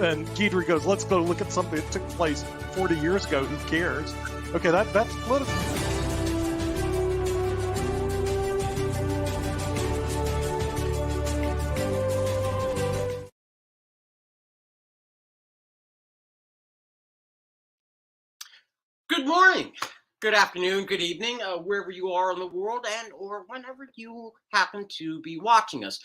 and Guidry goes, let's go look at something that took place 40 years ago. Who cares? Okay, that's political. Good morning, good afternoon, good evening, wherever you are in the world and or whenever you happen to be watching us.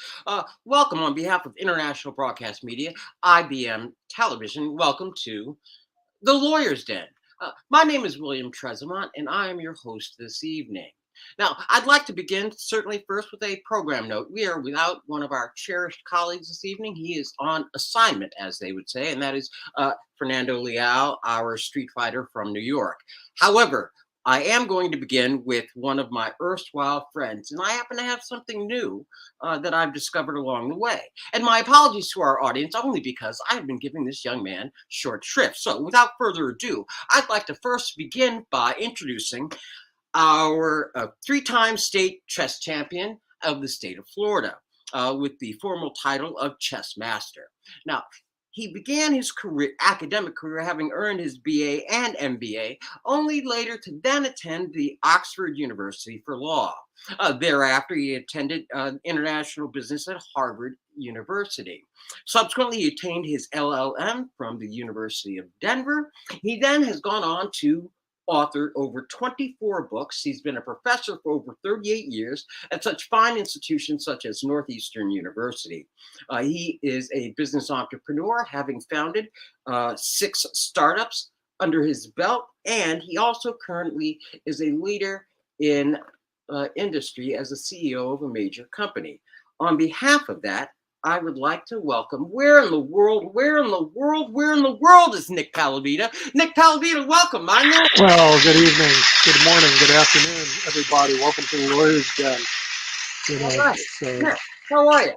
Welcome on behalf of International Broadcast Media, IBM Television. Welcome to The Lawyer's Den. My name is William Tresemont, and I am your host this evening. Now, I'd like to begin certainly first with a program note. We are without one of our cherished colleagues this evening. He is on assignment, as they would say, and that is Fernando Leal, our street fighter from New York. However, I am going to begin with one of my erstwhile friends, and I happen to have something new that I've discovered along the way. And my apologies to our audience, only because I have been giving this young man short shrift. So without further ado, I'd like to first begin by introducing our three-time state chess champion of the state of Florida with the formal title of chess master. Now, he began his academic career having earned his BA and MBA, only later to then attend the Oxford University for Law. Thereafter, he attended international business at Harvard University. Subsequently, he attained his LLM from the University of Denver. He then has gone on to authored over 24 books. He's been a professor for over 38 years at such fine institutions such as Northeastern University. He is a business entrepreneur, having founded 6 startups under his belt, and he also currently is a leader in industry as a CEO of a major company. On behalf of that, I would like to welcome, where in the world is Nick Palavita? Nick Palavita, welcome, my man. Well, good evening, good morning, good afternoon, everybody. Welcome to the Lawyer's Den. All right. Nick, how are you?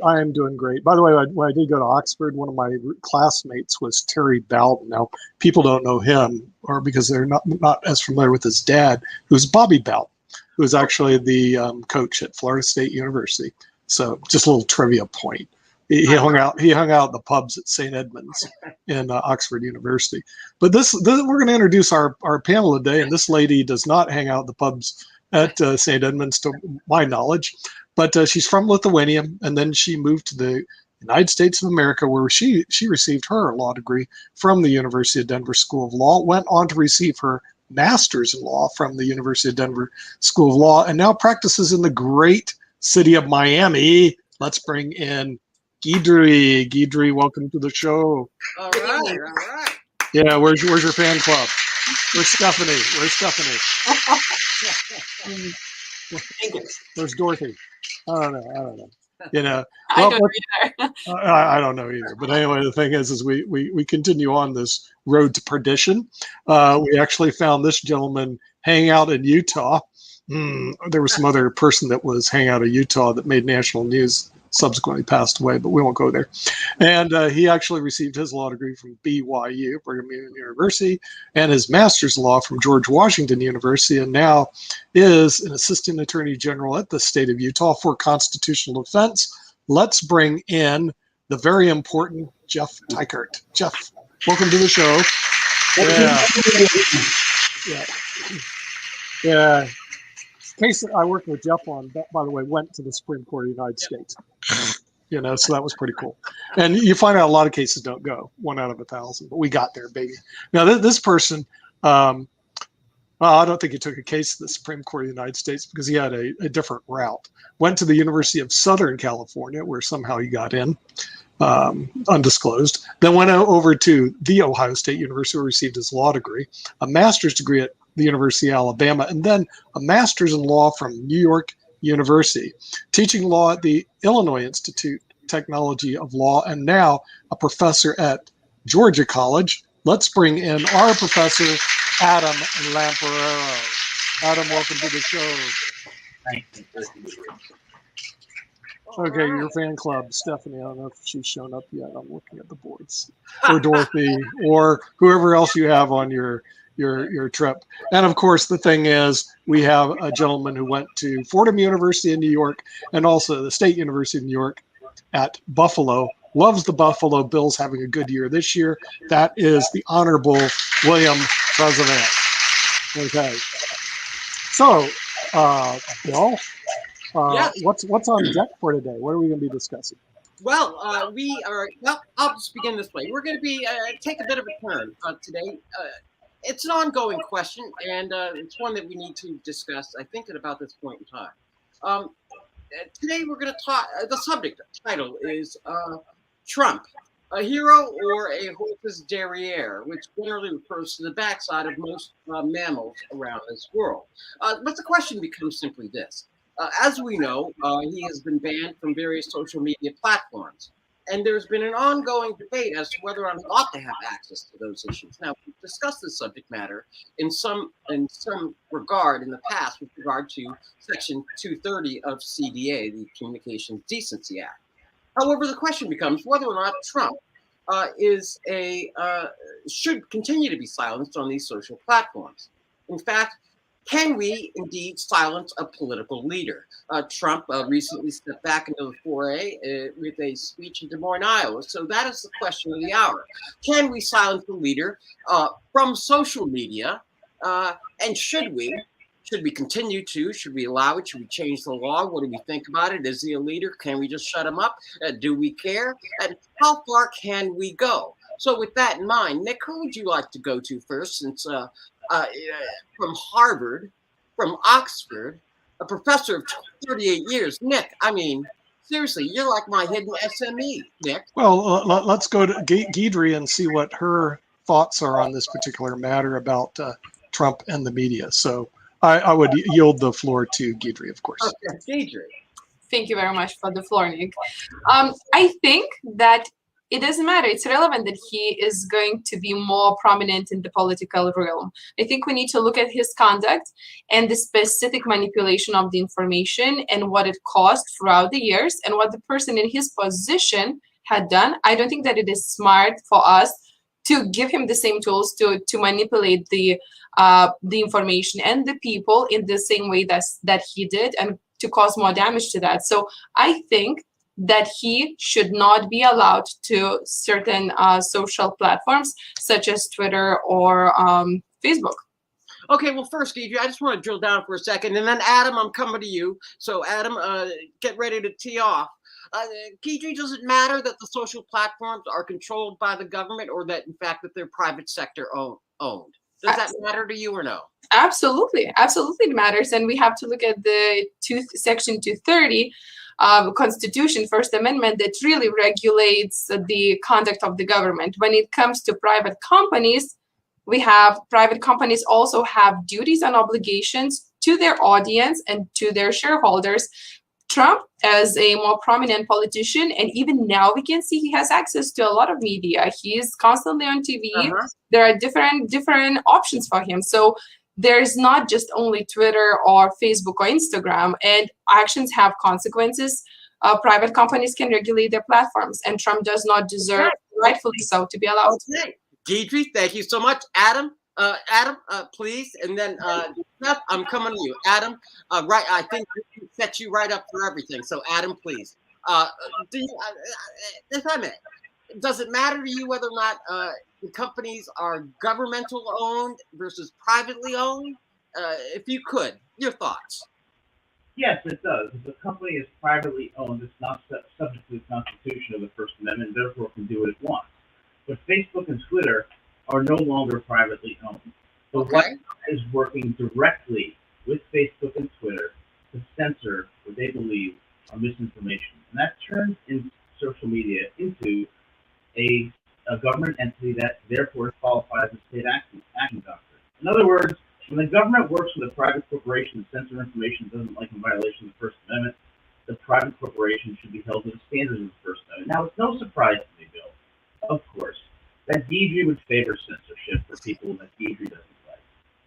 I am doing great. By the way, when I did go to Oxford, one of my classmates was Terry Bowden. Now, people don't know him, or because they're not as familiar with his dad, who's Bobby Bowden, who was actually the coach at Florida State University. So just a little trivia point. He hung out at the pubs at St. Edmunds in Oxford University. But this we're going to introduce our panel today, and this lady does not hang out at the pubs at St. Edmunds, to my knowledge. But she's from Lithuania, and then she moved to the United States of America, where she received her law degree from the University of Denver School of Law, went on to receive her master's in law from the University of Denver School of Law, and now practices in the great city of Miami. Let's bring in Guidry. Guidry, welcome to the show. All right. Yeah, where's your fan club? Where's Stephanie? Where's Dorothy? I don't know. You know, well, I don't know either. But anyway, the thing is we continue on this road to perdition. We actually found this gentleman hanging out in Utah. There was some other person that was hanging out in Utah that made national news, subsequently passed away, but we won't go there. And he actually received his law degree from BYU, Brigham Young University, and his master's in law from George Washington University, and now is an assistant attorney general at the state of Utah for constitutional defense. Let's bring in the very important Jeff Teichert. Jeff, welcome to the show. Yeah. Case that I worked with Jeff on, that, by the way, went to the Supreme Court of the United States. You know, so that was pretty cool. And you find out a lot of cases don't go, 1 out of 1,000, but we got there, baby. Now, this person, I don't think he took a case to the Supreme Court of the United States because he had a different route. Went to the University of Southern California, where somehow he got in, undisclosed. Then went over to the Ohio State University, where he received his law degree, a master's degree at the University of Alabama, and then a master's in law from New York University, teaching law at the Illinois Institute of Technology of Law, and now a professor at Georgia College. Let's bring in our professor, Adam Lamparero. Adam, welcome to the show. Thank you. Okay, your fan club, Stephanie. I don't know if she's shown up yet. I'm looking at the boards. Or Dorothy, or whoever else you have on your trip. And of course, the thing is, we have a gentleman who went to Fordham University in New York and also the State University of New York at Buffalo, loves the Buffalo Bills having a good year this year. That is the Honorable William President. Okay. So, Bill, Yes. what's on deck for today? What are we going to be discussing? Well, we are. Well, I'll just begin this way. We're going to be take a bit of a turn today. It's an ongoing question, and it's one that we need to discuss, I think, at about this point in time. Today, we're going to talk. The subject title is Trump, a hero or a horse's derriere, which generally refers to the backside of most mammals around this world. But the question becomes simply this. As we know, he has been banned from various social media platforms. And there's been an ongoing debate as to whether or not he ought to have access to those issues. Now, we've discussed this subject matter in some regard in the past with regard to Section 230 of CDA, the Communications Decency Act. However, the question becomes whether or not Trump should continue to be silenced on these social platforms. In fact, can we indeed silence a political leader? Trump recently stepped back into the foray with a speech in Des Moines, Iowa. So that is the question of the hour. Can we silence the leader from social media? And should we? Should we continue to? Should we allow it? Should we change the law? What do we think about it? Is he a leader? Can we just shut him up? Do we care? And how far can we go? So with that in mind, Nick, who would you like to go to first, since from Harvard, from Oxford, a professor of 38 years. Nick, I mean, seriously, you're like my hidden SME, Nick. Well, let's go to Guidry and see what her thoughts are on this particular matter about Trump and the media. So I would yield the floor to Guidry, of course. Okay, Guidry. Thank you very much for the floor, Nick. I think that it doesn't matter. It's relevant that he is going to be more prominent in the political realm. I think we need to look at his conduct and the specific manipulation of the information and what it caused throughout the years and what the person in his position had done. I don't think that it is smart for us to give him the same tools to manipulate the information and the people in the same way that he did and to cause more damage to that. So I think that he should not be allowed to certain social platforms such as Twitter or Facebook. Okay, well, first, Guidry, I just want to drill down for a second, and then Adam, I'm coming to you. So, Adam, get ready to tee off. Guidry, does it matter that the social platforms are controlled by the government, or that, in fact, that they're private sector owned? Does that matter to you or no? Absolutely, absolutely, it matters, and we have to look at the Section 230. Constitution, First Amendment, that really regulates the conduct of the government. When it comes to private companies, private companies also have duties and obligations to their audience and to their shareholders. Trump, as a more prominent politician, and even now we can see he has access to a lot of media. He's constantly on TV. There are different options for him. So there's not just only Twitter or Facebook or Instagram, and actions have consequences. Private companies can regulate their platforms, and Trump does not deserve, rightfully so, to be allowed. Okay, Guidry, thank you so much. Adam, please, and then Beth, I'm coming to you. Adam, right? I think we set you right up for everything. So, Adam, please. If I may, does it matter to you whether or not the companies are governmental owned versus privately owned? If you could, your thoughts. Yes, it does. If a company is privately owned, it's not subject to the Constitution or the First Amendment, therefore can do what it wants. But Facebook and Twitter are no longer privately owned. The White House is working directly with Facebook and Twitter to censor what they believe are misinformation. And that turns in social media into a government entity that therefore qualifies as a state action doctrine. In other words, when the government works with a private corporation to censor information it doesn't like in violation of the First Amendment, the private corporation should be held to the standards of the First Amendment. Now, it's no surprise to me, Bill, of course, that Guidry would favor censorship for people that Guidry doesn't like.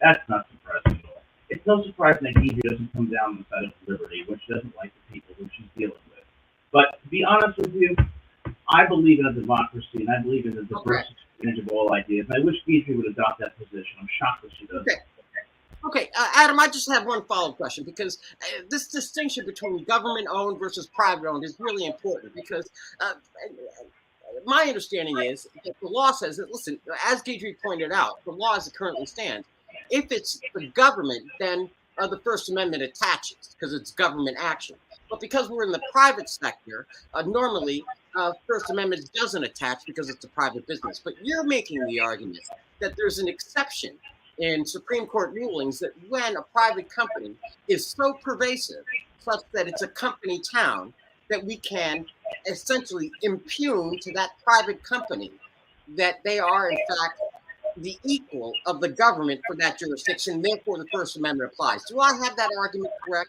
That's not surprising at all. It's no surprise that Guidry doesn't come down on the side of liberty, which doesn't like the people who she's dealing with. But to be honest with you, I believe in a democracy, and I believe in the diverse exchange of all ideas. And I wish Guidry would adopt that position. I'm shocked that she doesn't. Okay, Adam, I just have one follow-up question because this distinction between government-owned versus private-owned is really important because my understanding is that the law says that, listen, as Deidre pointed out, the law as it currently stands, if it's the government, then the First Amendment attaches because it's government action. But because we're in the private sector, normally First Amendment doesn't attach because it's a private business. But you're making the argument that there's an exception in Supreme Court rulings that when a private company is so pervasive, such that it's a company town, that we can essentially impugn to that private company that they are in fact the equal of the government for that jurisdiction, therefore the First Amendment applies. Do I have that argument correct?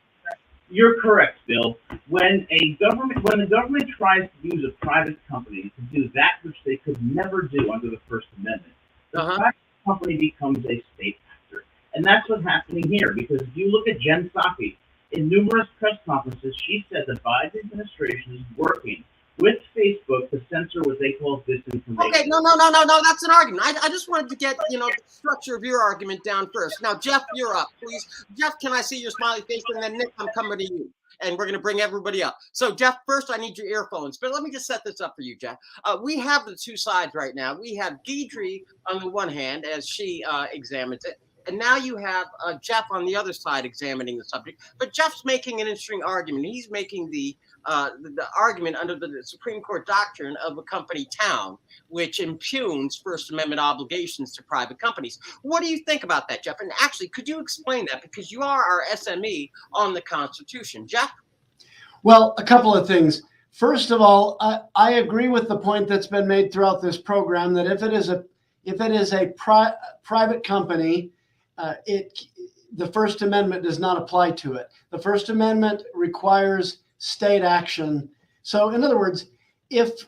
You're correct, Bill. When the government tries to use a private company to do that which they could never do under the First Amendment, the private company becomes a state actor. And that's what's happening here, because if you look at Jen Psaki, in numerous press conferences, she said the Biden administration is working with Facebook to censor what they call disinformation. Okay, no, that's an argument. I just wanted to get, the structure of your argument down first. Now, Jeff, you're up, please. Jeff, can I see your smiley face? And then Nick, I'm coming to you. And we're going to bring everybody up. So, Jeff, first I need your earphones. But let me just set this up for you, Jeff. We have the two sides right now. We have Deidre on the one hand as she examines it. And now you have Jeff on the other side examining the subject. But Jeff's making an interesting argument. He's making the argument under the Supreme Court doctrine of a company town, which impugns First Amendment obligations to private companies. What do you think about that, Jeff? And actually, could you explain that? Because you are our SME on the Constitution. Jeff? Well, a couple of things. First of all, I agree with the point that's been made throughout this program that if it is a private company, the First Amendment does not apply to it. The First Amendment requires state action. So, in other words, if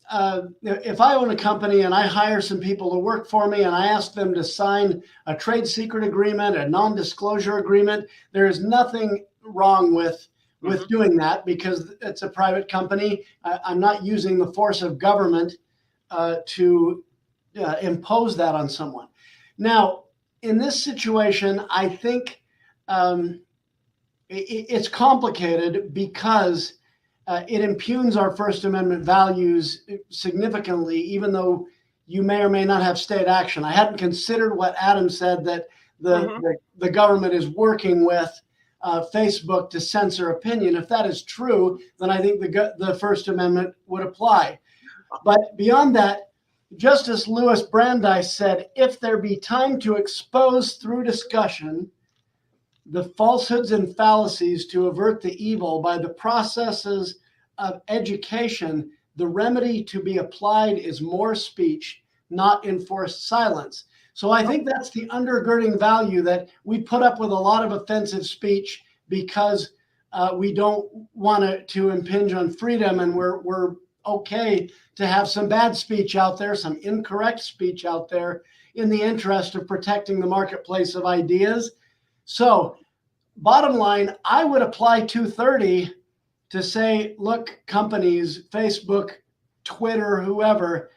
I own a company and I hire some people to work for me and I ask them to sign a trade secret agreement, a non-disclosure agreement, there is nothing wrong with doing that because it's a private company. I'm not using the force of government to impose that on someone. Now, in this situation, I think it's complicated because it impugns our First Amendment values significantly, even though you may or may not have state action. I hadn't considered what Adam said, that the government is working with Facebook to censor opinion. If that is true, then I think the First Amendment would apply. But beyond that, Justice Louis Brandeis said, if there be time to expose through discussion the falsehoods and fallacies to avert the evil by the processes of education, the remedy to be applied is more speech, not enforced silence. So I think that's the undergirding value, that we put up with a lot of offensive speech because we don't want to impinge on freedom, and we're okay to have some bad speech out there, some incorrect speech out there in the interest of protecting the marketplace of ideas. So bottom line, I would apply 230 to say, look, companies, Facebook, Twitter, whoever,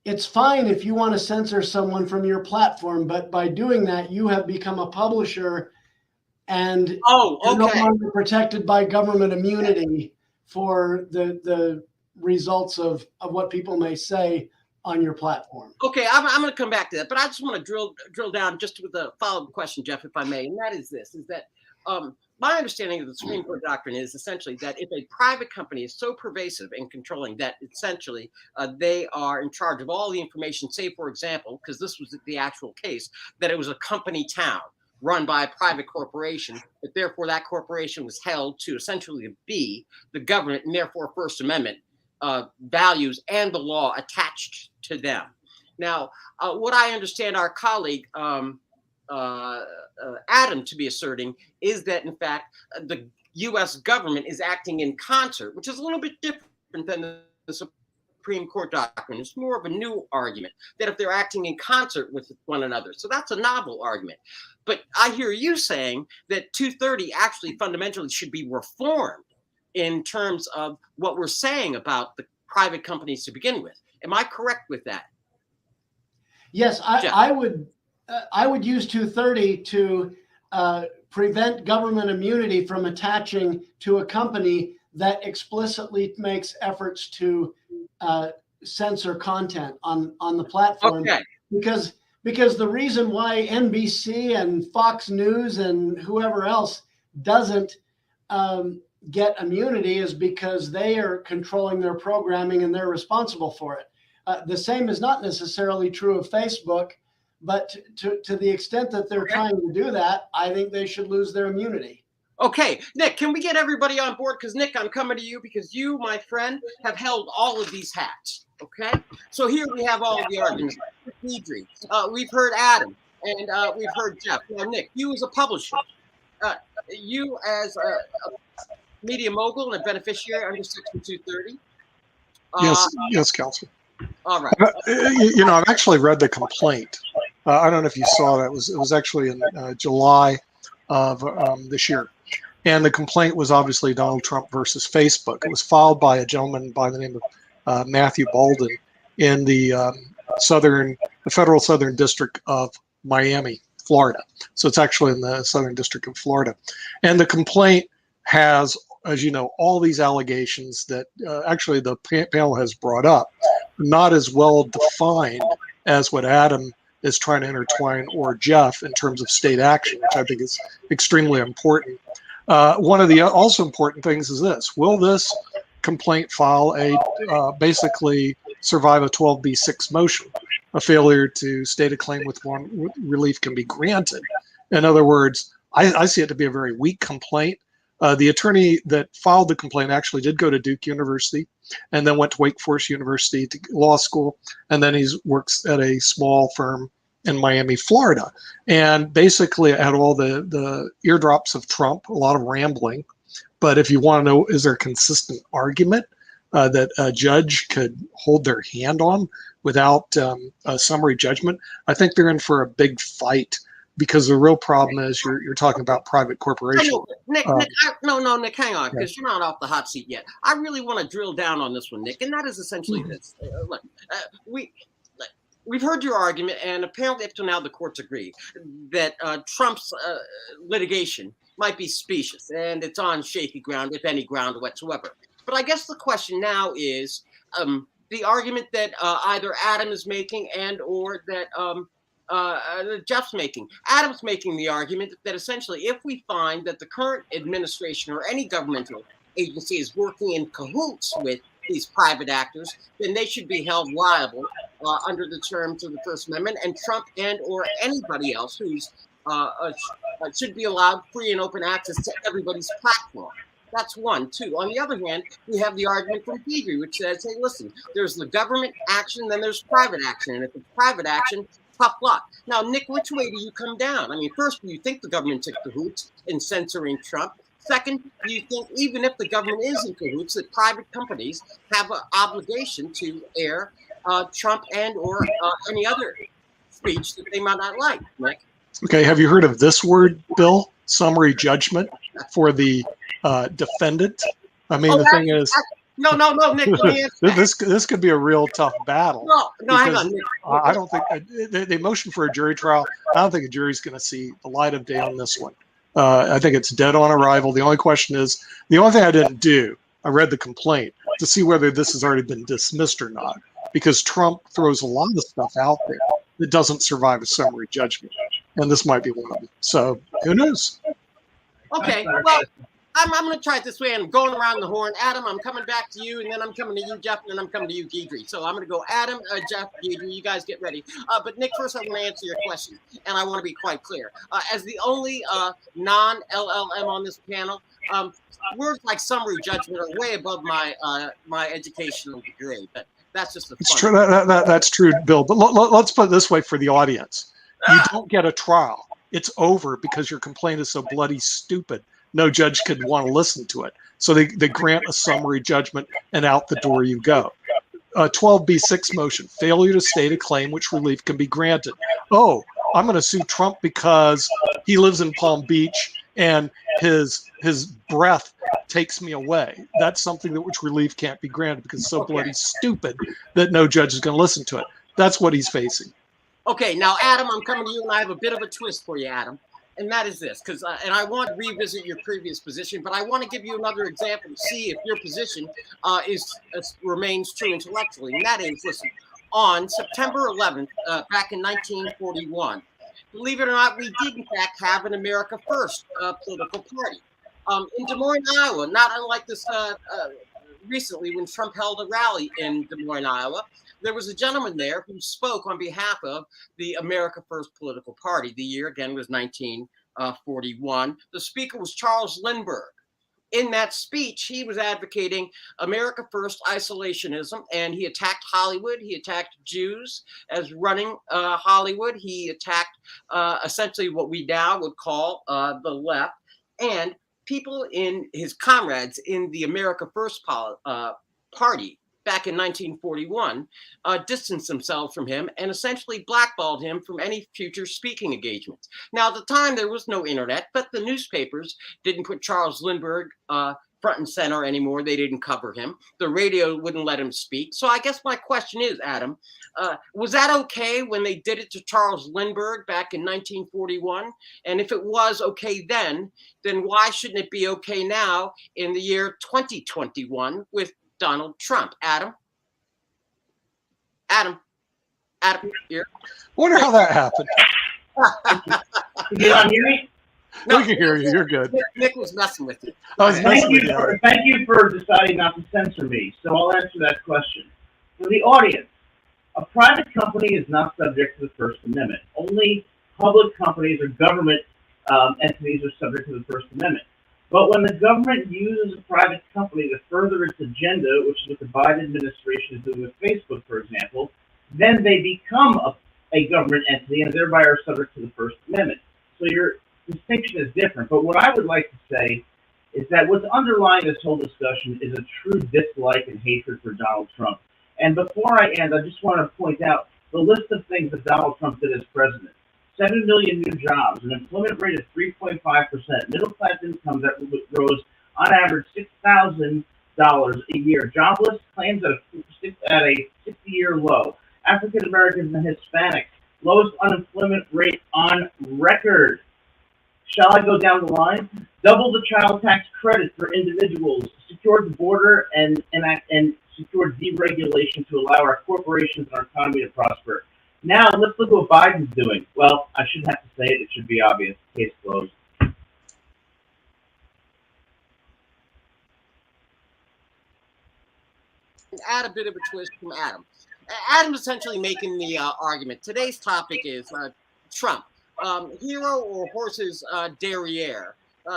it's fine if you want to censor someone from your platform, but by doing that, you have become a publisher and you're no longer protected by government immunity for the results of what people may say on your platform. Okay, I'm going to come back to that, but I just want to drill down just with a follow-up question, Jeff, if I may, and that is this, is that my understanding of the Supreme Court doctrine is essentially that if a private company is so pervasive and controlling that essentially they are in charge of all the information, say, for example, because this was the actual case, that it was a company town run by a private corporation, that therefore that corporation was held to essentially be the government, and therefore First Amendment values and the law attached to them. Now, what I understand our colleague Adam to be asserting is that, in fact, the U.S. government is acting in concert, which is a little bit different than the Supreme Court doctrine. It's more of a new argument, that if they're acting in concert with one another. So that's a novel argument. But I hear you saying that 230 actually fundamentally should be reformed in terms of what we're saying about the private companies to begin with. Am I correct with that? Yes, I would I would use 230 to prevent government immunity from attaching to a company that explicitly makes efforts to censor content on the platform. Okay. Because the reason why NBC and Fox News and whoever else doesn't get immunity is because they are controlling their programming and they're responsible for it. The same is not necessarily true of Facebook, but to the extent that they're trying to do that, I think they should lose their immunity. Okay, Nick, can we get everybody on board? Because, Nick, I'm coming to you because you, my friend, have held all of these hats, okay? So here we have all of the arguments. We've heard Adam, and we've heard Jeff. Now, Nick, you as a publisher, you as a media mogul and a beneficiary under Section 230. Yes, Counsel. All right. I've actually read the complaint. I don't know if you saw that. It was actually in July of this year. And the complaint was obviously Donald Trump versus Facebook. It was filed by a gentleman by the name of Matthew Bolden in the Federal Southern District of Miami, Florida. So it's actually in the Southern District of Florida. And the complaint has, as you know, all these allegations that actually the panel has brought up, not as well defined as what Adam is trying to intertwine or Jeff in terms of state action, which I think is extremely important. One of the also important things is this: will this complaint file basically survive a 12B6 motion, a failure to state a claim with one relief can be granted? In other words, I see it to be a very weak complaint. The attorney that filed the complaint actually did go to Duke University and then went to Wake Forest University to law school. And then he works at a small firm in Miami, Florida. And basically had all the eardrops of Trump, a lot of rambling. But if you want to know, is there a consistent argument that a judge could hold their hand on without a summary judgment? I think they're in for a big fight. Because the real problem is you're talking about private corporations. Nick, Nick, hang on, because you're not off the hot seat yet. I really want to drill down on this one, Nick, and that is essentially this. Look, we've heard your argument, and apparently up to now the courts agree that Trump's litigation might be specious, and it's on shaky ground, if any ground whatsoever. But I guess the question now is the argument that either Adam is making and or that Jeff's making. Adam's making the argument that essentially if we find that the current administration or any governmental agency is working in cahoots with these private actors, then they should be held liable under the terms of the First Amendment, and Trump and or anybody else who's should be allowed free and open access to everybody's platform. That's one. Two, on the other hand, we have the argument from Pedri, which says, hey, listen, there's the government action, then there's private action, and if it's private action, tough luck. Now, Nick, which way do you come down? I mean, first, do you think the government took cahoots in censoring Trump? Second, do you think even if the government is in cahoots, that private companies have an obligation to air Trump and or any other speech that they might not like, Nick? Okay, have you heard of this word, Bill? Summary judgment for the defendant? I mean, the thing is... No, Nick, let me answer this could be a real tough battle. No, hang on, Nick. I don't think they motioned for a jury trial. I don't think a jury's going to see the light of day on this one. I think it's dead on arrival. The only question is, the only thing I didn't do, I read the complaint to see whether this has already been dismissed or not, because Trump throws a lot of stuff out there that doesn't survive a summary judgment, and this might be one of them. So who knows? Okay, well, I'm going to try it this way. I'm going around the horn. Adam, I'm coming back to you, and then I'm coming to you, Jeff, and then I'm coming to you, Guidry. So I'm going to go Adam, Jeff, Guidry. You guys get ready. But Nick, first I want to answer your question, and I want to be quite clear. As the only non-LLM on this panel, words like summary judgment are way above my my educational degree. But that's just It's true. That's true, Bill. But let's put it this way for the audience: you don't get a trial. It's over because your complaint is so bloody stupid. No judge could want to listen to it. So they grant a summary judgment and out the door you go. 12B6 motion, failure to state a claim which relief can be granted. Oh, I'm going to sue Trump because he lives in Palm Beach and his breath takes me away. That's something that which relief can't be granted because it's so bloody stupid that no judge is going to listen to it. That's what he's facing. Okay, now Adam, I'm coming to you, and I have a bit of a twist for you, Adam, and that is this, because and I want to revisit your previous position, but I want to give you another example to see if your position remains true intellectually, and that is, listen, on September 11th, back in 1941, believe it or not, we did in fact have an America First political party in Des Moines, Iowa. Not unlike this recently when Trump held a rally in Des Moines, Iowa. There was a gentleman there who spoke on behalf of the America First political party. The year, again, was 1941. The speaker was Charles Lindbergh. In that speech, he was advocating America First isolationism, and he attacked Hollywood. He attacked Jews as running Hollywood. He attacked essentially what we now would call the left. And people in his comrades in the America First party back in 1941 distanced themselves from him and essentially blackballed him from any future speaking engagements. Now, at the time, there was no internet, but the newspapers didn't put Charles Lindbergh front and center anymore. They didn't cover him. The radio wouldn't let him speak. So I guess my question is, Adam, was that okay when they did it to Charles Lindbergh back in 1941? And if it was okay then why shouldn't it be okay now in the year 2021 with Donald Trump? Adam, here. Wonder how that happened. Can you not hear me? No, We can hear you. You're good. Nick was messing with you. I was messing with Thank you for deciding not to censor me. So I'll answer that question. For the audience, a private company is not subject to the First Amendment. Only public companies or government entities are subject to the First Amendment. But when the government uses a private company to further its agenda, which is what the Biden administration is doing with Facebook, for example, then they become a government entity and thereby are subject to the First Amendment. So your distinction is different. But what I would like to say is that what's underlying this whole discussion is a true dislike and hatred for Donald Trump. And before I end, I just want to point out the list of things that Donald Trump did as president. 7 million new jobs, an employment rate of 3.5%, middle-class income that rose on average $6,000 a year, jobless claims at a 60-year low, African Americans and Hispanics, lowest unemployment rate on record. Shall I go down the line? Double the child tax credit for individuals, secured the border and secured deregulation to allow our corporations and our economy to prosper. Now, let's look at what Biden's doing. Well, I shouldn't have to say it. It should be obvious. Case closed. Add a bit of a twist from Adam. Adam's essentially making the argument. Today's topic is Trump, hero or horse's derriere,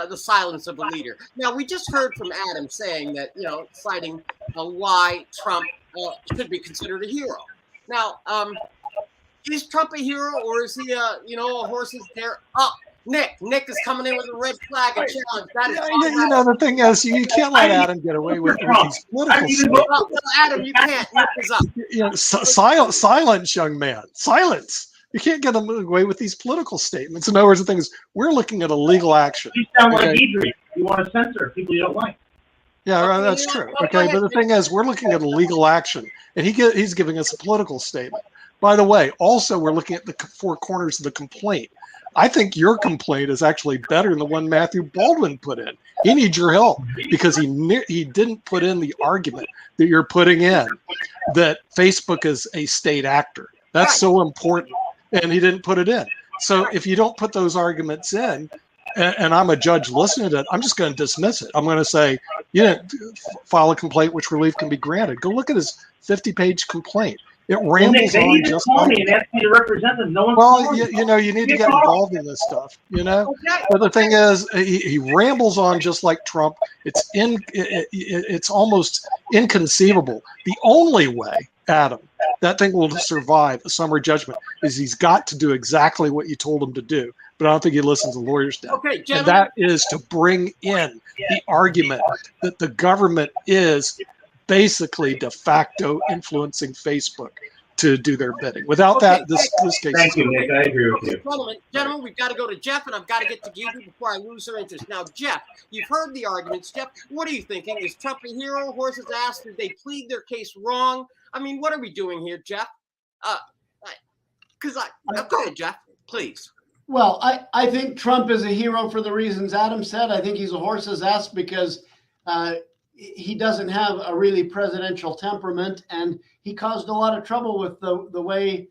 the silence of a leader. Now, we just heard from Adam saying that, citing why Trump should be considered a hero. Now, is Trump a hero, or is he a horse's derriere? Oh, Nick is coming in with a red flag and challenge. That is the thing is, you can't let Adam get away with these political statements. well, Adam, you can't. Nick is up. Silence, young man. Silence. You can't get away with these political statements. In other words, the thing is, we're looking at a legal action. You sound like Idris. You want to censor people you don't like. Yeah, right, that's true. Okay, but the thing is, we're looking at a legal action, and he's giving us a political statement. By the way, also, we're looking at the four corners of the complaint. I think your complaint is actually better than the one Matthew Baldwin put in. He needs your help because he didn't put in the argument that you're putting in, that Facebook is a state actor. That's so important, and he didn't put it in. So if you don't put those arguments in, and I'm a judge listening to it, I'm just going to dismiss it. I'm going to say, you didn't file a complaint which relief can be granted. Go look at his 50-page complaint. It rambles on just like me and ask me to represent them. No one. Well, you need to get involved in this stuff, But the thing is, he rambles on just like Trump. It's almost inconceivable. The only way, Adam, that thing will survive a summary judgment is he's got to do exactly what you told him to do. But I don't think he listens to lawyers now. Okay, and that is to bring in the argument that the government is basically de facto influencing Facebook to do their bidding. Without that, this case. Thank you, Nick. I agree with you. Gentlemen, we've got to go to Jeff, and I've got to get to Gabby before I lose their interest. Now, Jeff, you've heard the arguments. Jeff, what are you thinking? Is Trump a hero? Horses ass? Did they plead their case wrong? I mean, what are we doing here, Jeff? Because go ahead, Jeff, please. Well, I think Trump is a hero for the reasons Adam said. I think he's a horse's ass because he doesn't have a really presidential temperament, and he caused a lot of trouble with the way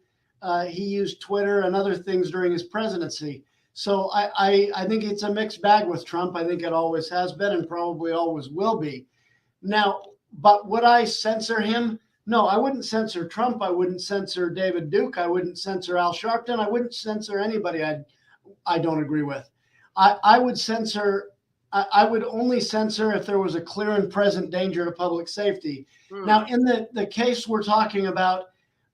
he used Twitter and other things during his presidency. So I think it's a mixed bag with Trump. I think it always has been and probably always will be. Now, but would I censor him? No, I wouldn't censor Trump. I wouldn't censor David Duke. I wouldn't censor Al Sharpton. I wouldn't censor anybody I don't agree with. I would censor. I would only censor if there was a clear and present danger to public safety. Now, in the case we're talking about,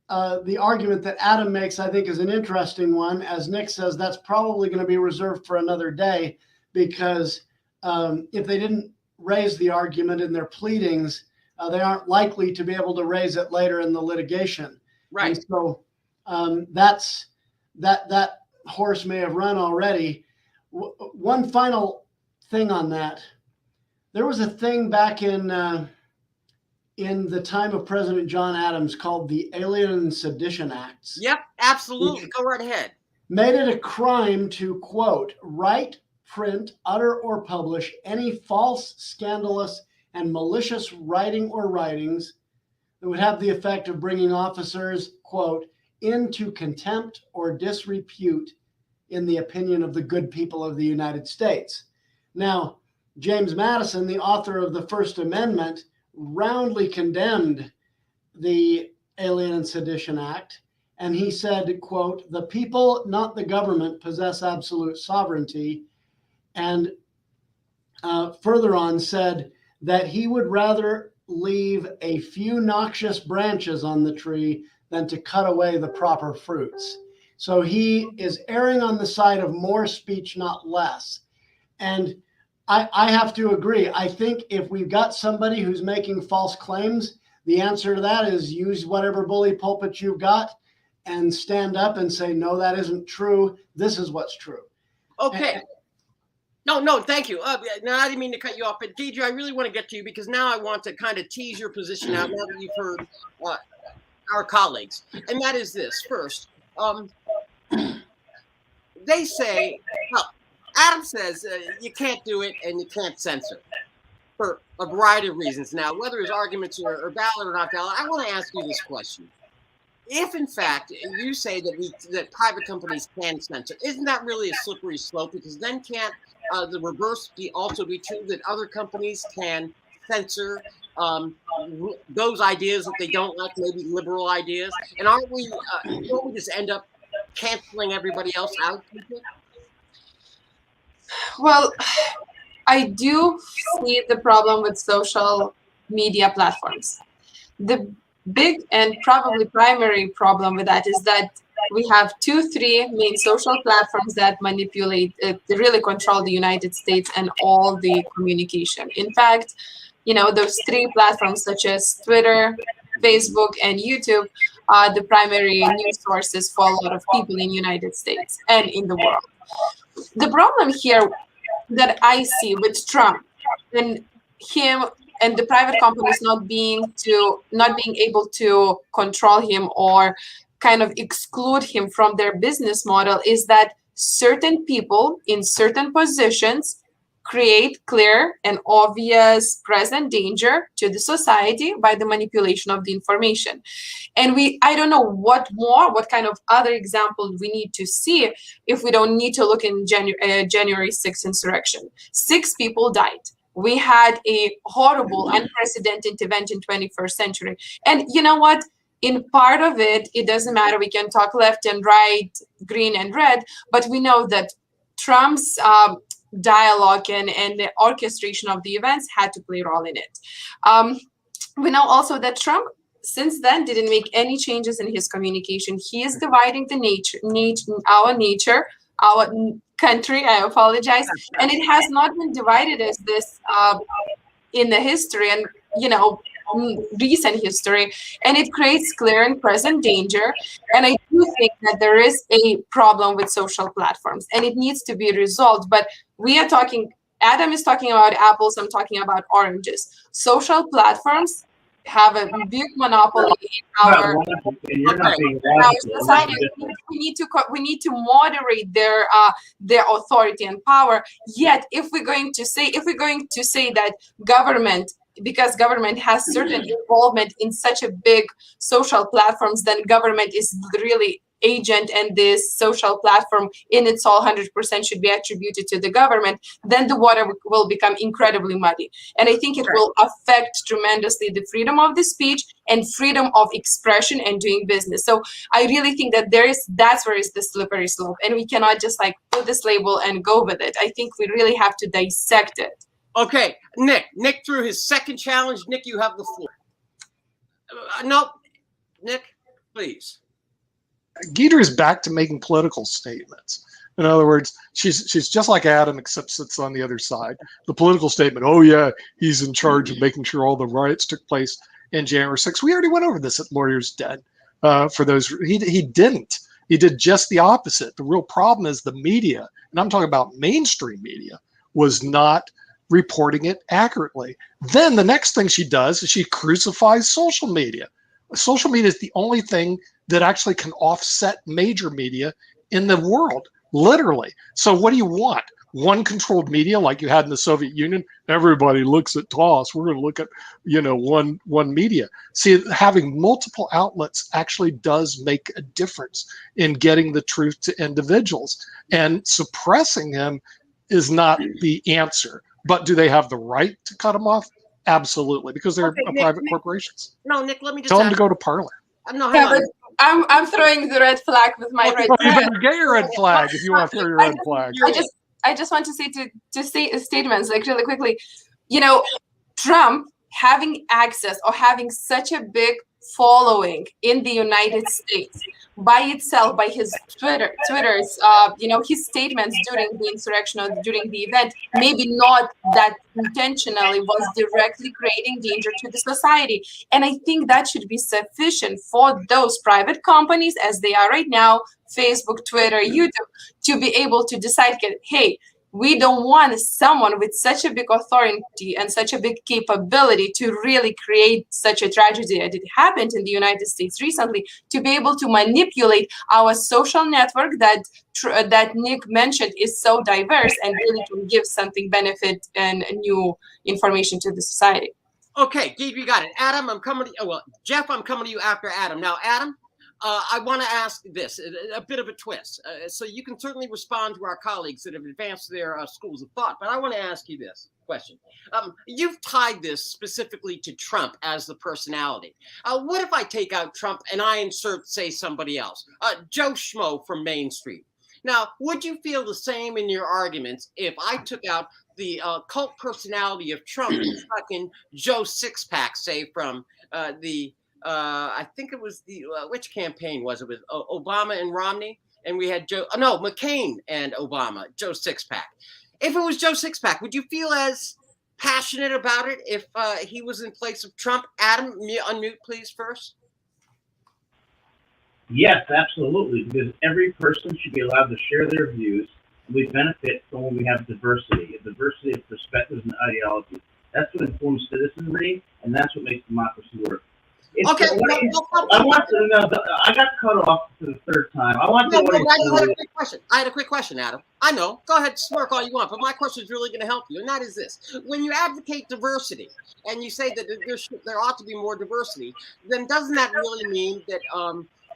the argument that Adam makes, I think, is an interesting one. As Nick says, that's probably going to be reserved for another day, because if they didn't raise the argument in their pleadings, they aren't likely to be able to raise it later in the litigation. Right. And so that's that horse may have run already. One final thing on that. There was a thing back in the time of President John Adams called the Alien and Sedition Acts. Yep, absolutely. Go right ahead. Made it a crime to, quote, write, print, utter, or publish any false, scandalous, and malicious writing or writings that would have the effect of bringing officers, quote, into contempt or disrepute in the opinion of the good people of the United States. Now, James Madison, the author of the First Amendment, roundly condemned the Alien and Sedition Act, and he said, quote, the people, not the government, possess absolute sovereignty, and further on said that he would rather leave a few noxious branches on the tree than to cut away the proper fruits. So he is erring on the side of more speech, not less. And I have to agree. I think if we've got somebody who's making false claims, the answer to that is use whatever bully pulpit you've got and stand up and say, no, that isn't true. This is what's true. Okay. No, thank you. Now, I didn't mean to cut you off, but Deidre, I really want to get to you because now I want to kind of tease your position out now that you've heard our colleagues. And that is this. First, they say, well, Adam says you can't do it and you can't censor for a variety of reasons. Now, whether his arguments are valid or not valid, I want to ask you this question. If, in fact, you say that private companies can censor, isn't that really a slippery slope? Because then can't the reverse also be true, that other companies can censor those ideas that they don't like, maybe liberal ideas? And aren't we, don't we just end up canceling everybody else out? Well, I do see the problem with social media platforms. The big and probably primary problem with that is that we have 2-3 main social platforms that manipulate, they really control the United States and all the communication. In fact, those 3 platforms such as Twitter, Facebook, and YouTube are the primary news sources for a lot of people in the United States and in the world. The problem here that I see with Trump and him and the private companies not being able to control him or kind of exclude him from their business model is that certain people in certain positions create clear and obvious present danger to the society by the manipulation of the information. And I don't know what kind of other example we need to see if we don't need to look in January 6th insurrection. 6 people died. We had a horrible, unprecedented event in 21st century. And you know what? In part of it, it doesn't matter. We can talk left and right, green and red, but we know that Trump's dialogue and the orchestration of the events had to play a role in it. We know also that Trump, since then, didn't make any changes in his communication. He is dividing our country, I apologize, and it has not been divided as this in the history and recent history, and it creates clear and present danger. And I do think that there is a problem with social platforms and it needs to be resolved. But Adam is talking about apples, I'm talking about oranges. Social platforms have a big monopoly in our And you're not being our logical. society. We need to moderate their authority and power. Yet, if we're going to say that government, because government has certain involvement in such a big social platforms, then government is really agent, and this social platform in its all 100% should be attributed to the government, then the water will become incredibly muddy. And I think it will affect tremendously the freedom of the speech and freedom of expression and doing business. So I really think that that's where is the slippery slope, and we cannot just like put this label and go with it. I think we really have to dissect it. Okay, Nick threw his second challenge. Nick, you have the floor. No, Nick, please. Guidry is back to making political statements. In other words, she's just like Adam, except sits on the other side. The political statement, oh yeah, he's in charge of making sure all the riots took place in January 6th. We already went over this at Lawyers Dead. For those, he didn't. He did just the opposite. The real problem is the media, and I'm talking about mainstream media, was not reporting it accurately. Then the next thing she does is she crucifies social media. Social media is the only thing that actually can offset major media in the world, literally. So what do you want? One controlled media like you had in the Soviet Union? Everybody looks at TOSS. We're going to look at, one media. See, having multiple outlets actually does make a difference in getting the truth to individuals. And suppressing him is not the answer. But do they have the right to cut him off? Absolutely, because they're private corporations. No, Nick, let me just tell them to go to Parler. No, hang on. I'm throwing the red flag with my red You flag. better get your red flag if you want to throw your red flag. I just want to say statements like really quickly. Trump having access or having such a big following in the United States by itself, by his Twitter's, his statements during the insurrection or during the event, maybe not that intentionally, was directly creating danger to the society. And I think that should be sufficient for those private companies, as they are right now, Facebook, Twitter, YouTube, to be able to decide, hey, we don't want someone with such a big authority and such a big capability to really create such a tragedy that it happened in the United States recently, to be able to manipulate our social network that Nick mentioned is so diverse and really can give something benefit and new information to the society. Okay, Gabe, you got it. Adam, I'm coming to you. Well, Jeff, I'm coming to you after Adam. Now, Adam, I want to ask this, a bit of a twist. So you can certainly respond to our colleagues that have advanced their schools of thought, but I want to ask you this question. You've tied this specifically to Trump as the personality. What if I take out Trump and I insert, say, somebody else? Joe Schmo from Main Street. Now, would you feel the same in your arguments if I took out the cult personality of Trump and stuck in Joe Sixpack, say, from I think it was the, which campaign was it with Obama and Romney? And we had McCain and Obama, Joe Sixpack. If it was Joe Sixpack, would you feel as passionate about it if he was in place of Trump? Adam, unmute please first. Yes, absolutely, because every person should be allowed to share their views. And we benefit from when we have diversity, a diversity of perspectives and ideologies. That's what informs citizenry, and that's what makes democracy work. Okay. I got cut off for the third time. I had a quick question, Adam. I know. Go ahead, smirk all you want, but my question is really going to help you, and that is this: when you advocate diversity and you say that there ought to be more diversity, then doesn't that really mean that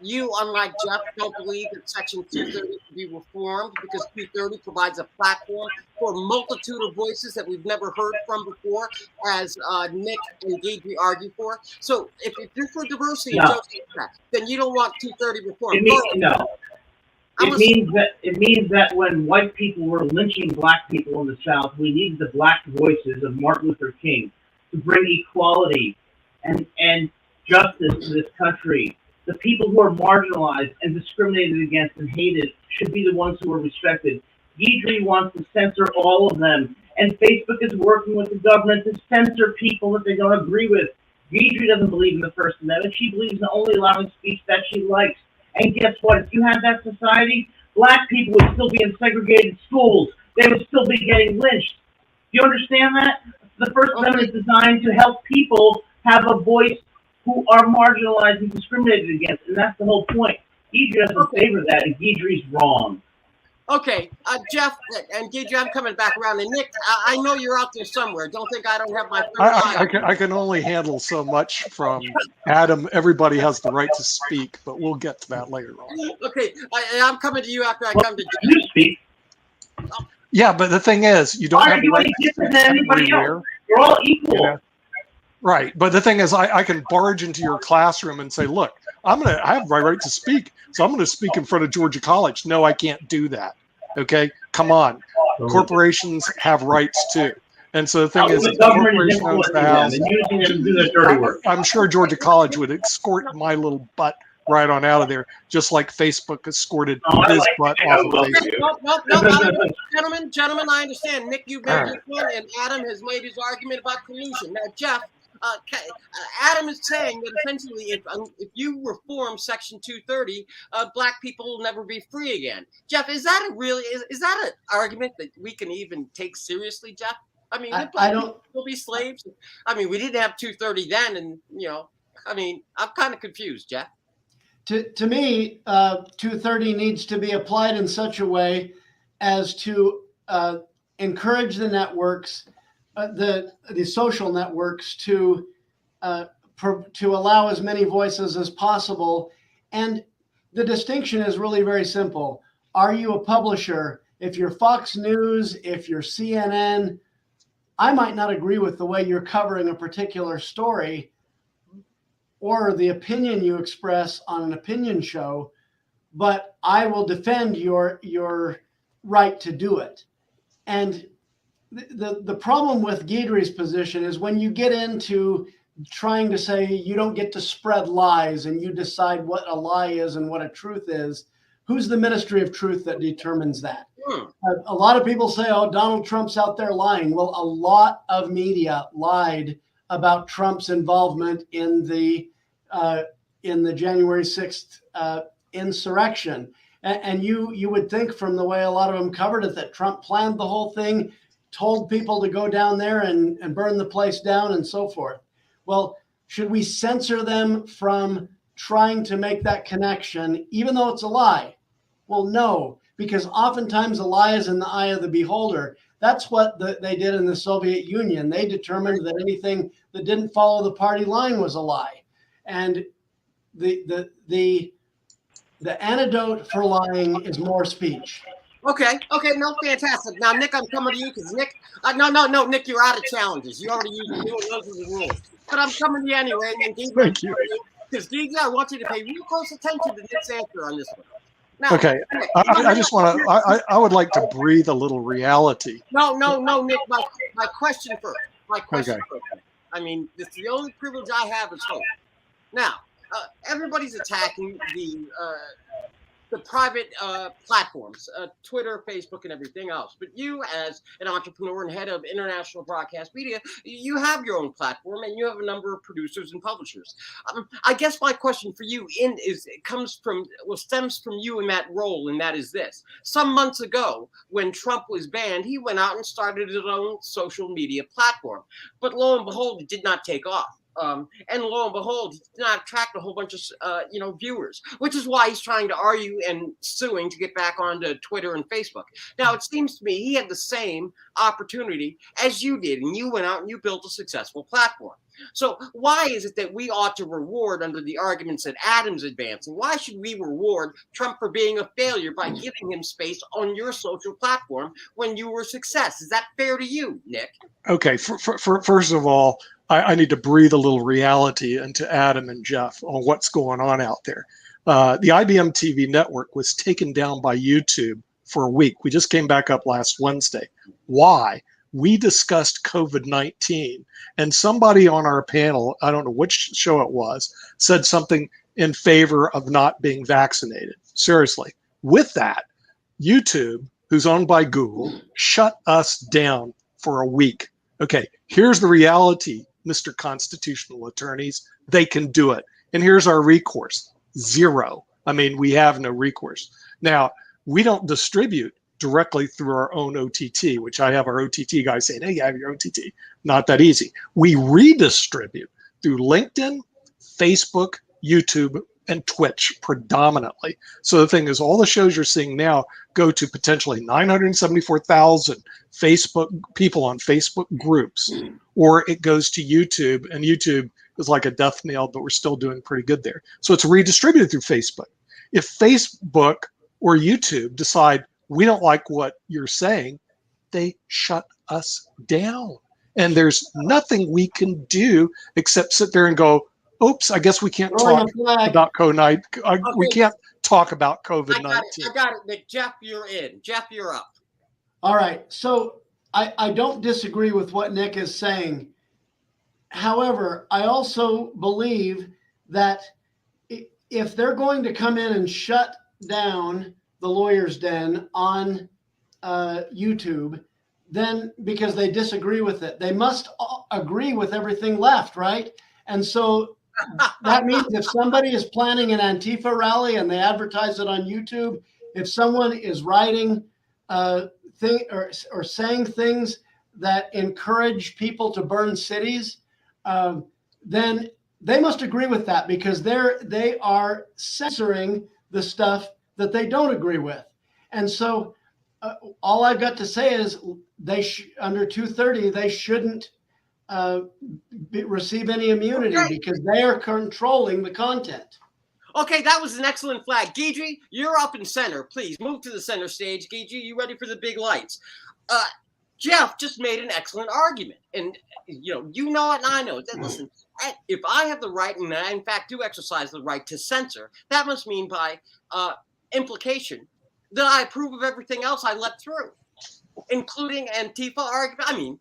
you, unlike Jeff, don't believe that Section 230 should be reformed because 230 provides a platform for a multitude of voices that we've never heard from before, as Nick and Guidry argue for? So if you're for diversity, then you don't want 230 reform. It means that when white people were lynching black people in the South, we needed the black voices of Martin Luther King to bring equality and justice to this country. The people who are marginalized and discriminated against and hated should be the ones who are respected. Guidry wants to censor all of them, and Facebook is working with the government to censor people that they don't agree with. Guidry doesn't believe in the First Amendment. She believes in only allowing speech that she likes. And guess what? If you had that society, black people would still be in segregated schools. They would still be getting lynched. Do you understand that? The First Amendment is designed to help people have a voice who are marginalized and discriminated against, and that's the whole point. Guidry doesn't favor that, and Guidry's wrong. Okay, Jeff and Guidry, I'm coming back around. And Nick, I know you're out there somewhere. Don't think I don't have my third eye. I can only handle so much from Adam. Everybody has the right to speak, but we'll get to that later on. Okay, I'm coming to you after I come to Jeff. You speak. Yeah, but the thing is, you don't Why have are you the right any to different speak than anybody everywhere. else? You're all equal. Yeah. Right, but the thing is, I can barge into your classroom and say, look, I have my right to speak, so I'm gonna speak in front of Georgia College. No, I can't do that. Okay, come on. Corporations have rights too. And so the thing is, The if government is corporation owns influencing the them house, and using them to do their dirty work. I'm sure Georgia College would escort my little butt right on out of there, just like Facebook escorted his butt off of Facebook. No, gentlemen, I understand. Nick, you've made your point, and Adam has made his argument about collusion. Now, Jeff, Adam is saying that essentially, if you reform Section 230, black people will never be free again. Jeff, is that is that an argument that we can even take seriously, Jeff? I mean, I don't. Will be slaves. I mean, we didn't have 230 then, and I mean, I'm kind of confused, Jeff. To me, 230 needs to be applied in such a way as to encourage the networks, the social networks, to allow as many voices as possible. And the distinction is really very simple. Are you a publisher? If you're Fox News, if you're CNN, I might not agree with the way you're covering a particular story or the opinion you express on an opinion show, but I will defend your right to do it. And the problem with Guidry's position is when you get into trying to say you don't get to spread lies and you decide what a lie is and what a truth is, who's the Ministry of Truth that determines that? A lot of people say, oh, Donald Trump's out there lying. Well, a lot of media lied about Trump's involvement in the January 6th insurrection. And you would think from the way a lot of them covered it that Trump planned the whole thing, told people to go down there and burn the place down and so forth. Well, should we censor them from trying to make that connection, even though it's a lie? Well, no, because oftentimes a lie is in the eye of the beholder. That's what they did in the Soviet Union. They determined that anything that didn't follow the party line was a lie. And the antidote for lying is more speech. Okay, no, fantastic. Now, Nick, I'm coming to you because Nick, no, Nick, you're out of challenges. You already used those are the rules. But I'm coming to you anyway. And Thank you. Because DJ, I want you to pay real close attention to Nick's answer on this one. Now, Okay, I just want to. I would like to breathe a little reality. No, Nick. My question first. First. I mean, this is the only privilege I have is hope. Now, everybody's attacking the private platforms, Twitter, Facebook, and everything else. But you, as an entrepreneur and head of international broadcast media, you have your own platform and you have a number of producers and publishers. I guess my question for you stems from you in that role, and that is this. Some months ago, when Trump was banned, he went out and started his own social media platform. But lo and behold, it did not take off. And lo and behold, he did not attract a whole bunch of viewers, which is why he's trying to argue and suing to get back onto Twitter and Facebook. Now, it seems to me he had the same opportunity as you did, and you went out and you built a successful platform. So why is it that we ought to reward, under the arguments that Adam's advancing, why should we reward Trump for being a failure by giving him space on your social platform when you were a success? Is that fair to you, Nick? Okay, first of all, I need to breathe a little reality into Adam and Jeff on what's going on out there. The IBM TV network was taken down by YouTube for a week. We just came back up last Wednesday. Why? We discussed COVID-19, and somebody on our panel, I don't know which show it was, said something in favor of not being vaccinated. Seriously. With that, YouTube, who's owned by Google, shut us down for a week. Okay, here's the reality, Mr. Constitutional Attorneys. They can do it. And here's our recourse, zero. I mean, we have no recourse. Now, we don't distribute directly through our own OTT, which I have our OTT guy saying, hey, you have your OTT. Not that easy. We redistribute. through LinkedIn, Facebook, YouTube, and Twitch predominantly. So the thing is, all the shows you're seeing now go to potentially 974,000 Facebook people on Facebook groups, or it goes to YouTube, and YouTube is like a death knell, but we're still doing pretty good there. So it's redistributed through Facebook. If Facebook or YouTube decide we don't like what you're saying, they shut us down. And there's nothing we can do except sit there and go, oops, I guess we can't talk about COVID. We can't talk about COVID-19. I got it, Nick. Jeff, you're in. Jeff, you're up. All right. So I don't disagree with what Nick is saying. However, I also believe that if they're going to come in and shut down the Lawyer's Den on YouTube, then because they disagree with it, they must agree with everything left, right? And so that means if somebody is planning an Antifa rally and they advertise it on YouTube, if someone is writing or saying things that encourage people to burn cities, then they must agree with that, because they are censoring the stuff that they don't agree with. And so all I've got to say is under 230, they shouldn't receive any immunity, because they are controlling the content. Okay, that was an excellent flag. Guidry, you're up in center. Please move to the center stage. Guidry, you ready for the big lights? Jeff just made an excellent argument. And, you know it and I know it. Listen, if I have the right, and I in fact do exercise the right to censor, that must mean by implication that I approve of everything else I let through, including Antifa argument. I mean,